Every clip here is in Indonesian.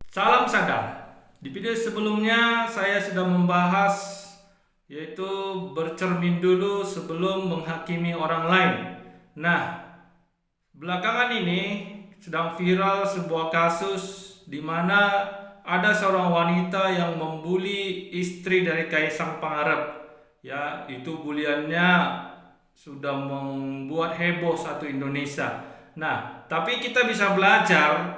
Salam sadar. Di video sebelumnya saya sudah membahas yaitu bercermin dulu sebelum menghakimi orang lain. Nah, belakangan ini sedang viral sebuah kasus di mana ada seorang wanita yang membuli istri dari Kaisang Pangarep. Ya, itu buliannya sudah membuat heboh satu Indonesia. Nah, tapi kita bisa belajar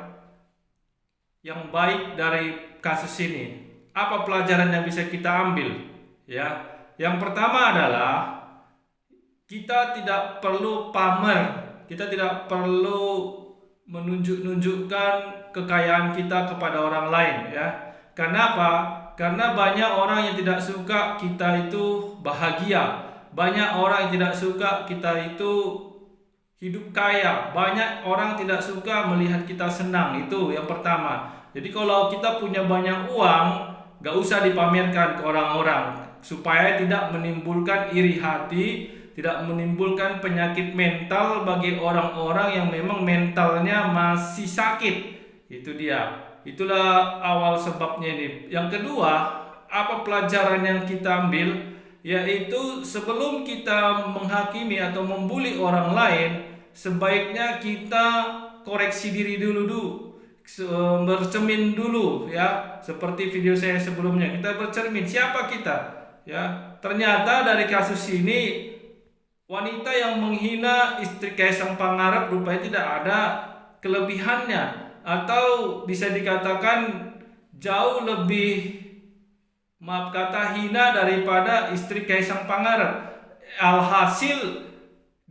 yang baik dari kasus ini. Apa pelajaran yang bisa kita ambil? Ya, yang pertama adalah kita tidak perlu pamer, kita tidak perlu menunjukkan kekayaan kita kepada orang lain. Ya, karena apa? Karena banyak orang yang tidak suka kita itu bahagia, banyak orang yang tidak suka kita itu hidup kaya, banyak orang tidak suka melihat kita senang. Itu yang pertama. Jadi kalau kita punya banyak uang, gak usah dipamerkan ke orang-orang, supaya tidak menimbulkan iri hati, tidak menimbulkan penyakit mental bagi orang-orang yang memang mentalnya masih sakit. Itu dia. Itulah awal sebabnya ini. Yang kedua, apa pelajaran yang kita ambil? Yaitu sebelum kita menghakimi atau membuli orang lain, sebaiknya kita koreksi diri dulu, bercermin dulu, ya, seperti video saya sebelumnya. Kita bercermin siapa kita, ya. Ternyata dari kasus ini wanita yang menghina istri Kaisang Pangarep rupanya tidak ada kelebihannya, atau bisa dikatakan jauh lebih, maaf kata, hina daripada istri Kaisang Pangarep. Alhasil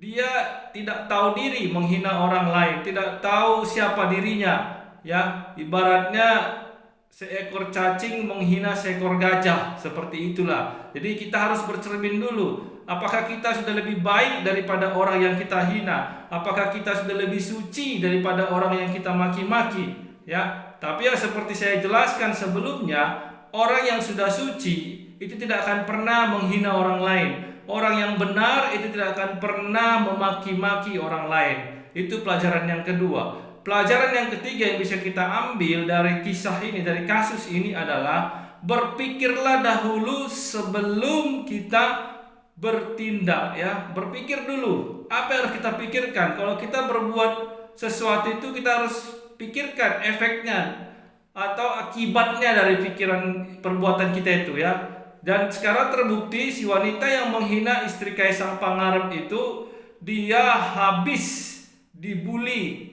dia tidak tahu diri menghina orang lain, tidak tahu siapa dirinya. Ya, ibaratnya seekor cacing menghina seekor gajah, seperti itulah. Jadi kita harus bercermin dulu. Apakah kita sudah lebih baik daripada orang yang kita hina? Apakah kita sudah lebih suci daripada orang yang kita maki-maki? Ya, tapi ya seperti saya jelaskan sebelumnya, orang yang sudah suci itu tidak akan pernah menghina orang lain. Orang yang benar itu tidak akan pernah memaki-maki orang lain. Itu pelajaran yang kedua. Pelajaran yang ketiga yang bisa kita ambil dari kisah ini, dari kasus ini adalah berpikirlah dahulu sebelum kita bertindak, ya. Berpikir dulu apa yang harus kita pikirkan. Kalau kita berbuat sesuatu itu kita harus pikirkan efeknya atau akibatnya dari pikiran perbuatan kita itu, ya. Dan sekarang terbukti si wanita yang menghina istri Kaisang Pangarep itu, dia habis dibully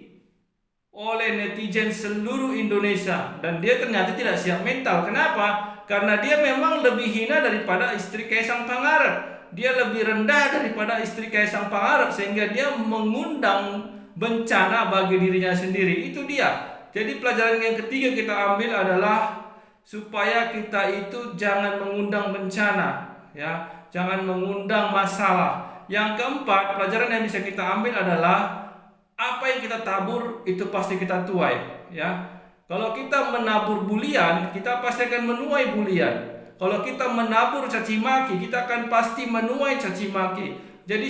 oleh netizen seluruh Indonesia, dan dia ternyata tidak siap mental. Kenapa? Karena dia memang lebih hina daripada istri Kaisang Pangarep. Dia lebih rendah daripada istri Kaisang Pangarep, sehingga dia mengundang bencana bagi dirinya sendiri. Itu dia. Jadi pelajaran yang ketiga kita ambil adalah supaya kita itu jangan mengundang bencana, ya, jangan mengundang masalah. Yang keempat, pelajaran yang bisa kita ambil adalah apa yang kita tabur itu pasti kita tuai, ya. Kalau kita menabur bulian, kita pasti akan menuai bulian. Kalau kita menabur caci maki, kita akan pasti menuai caci maki. Jadi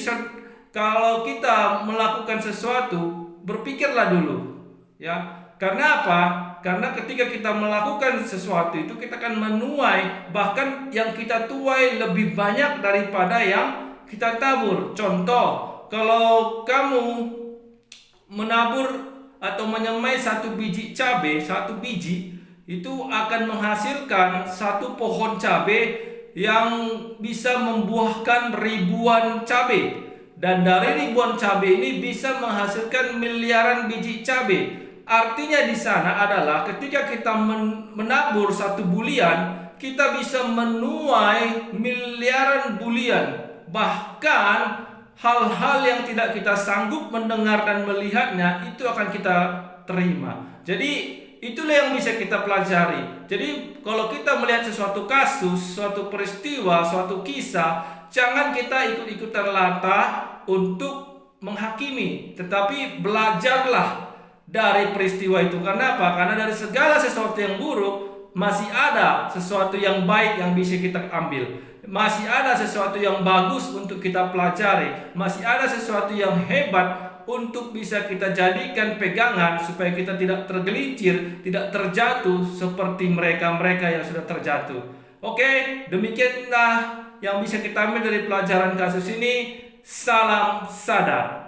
kalau kita melakukan sesuatu, berpikirlah dulu, ya. Karena apa? Karena ketika kita melakukan sesuatu itu, kita akan menuai, bahkan yang kita tuai lebih banyak daripada yang kita tabur. Contoh, kalau kamu menabur atau menyemai satu biji cabai, satu biji itu akan menghasilkan satu pohon cabai yang bisa membuahkan ribuan cabai, dan dari ribuan cabai ini bisa menghasilkan miliaran biji cabai. Artinya di sana adalah ketika kita menabur satu bulian, kita bisa menuai miliaran bulian. Bahkan hal-hal yang tidak kita sanggup mendengar dan melihatnya itu akan kita terima. Jadi itulah yang bisa kita pelajari. Jadi kalau kita melihat sesuatu kasus, suatu peristiwa, suatu kisah, jangan kita ikut-ikutan latah untuk menghakimi, tetapi belajarlah dari peristiwa itu. Karena apa? Karena dari segala sesuatu yang buruk masih ada sesuatu yang baik yang bisa kita ambil. Masih ada sesuatu yang bagus untuk kita pelajari. Masih ada sesuatu yang hebat untuk bisa kita jadikan pegangan supaya kita tidak tergelincir, tidak terjatuh seperti mereka-mereka yang sudah terjatuh. Oke, demikianlah yang bisa kita ambil dari pelajaran kasus ini. Salam sadar.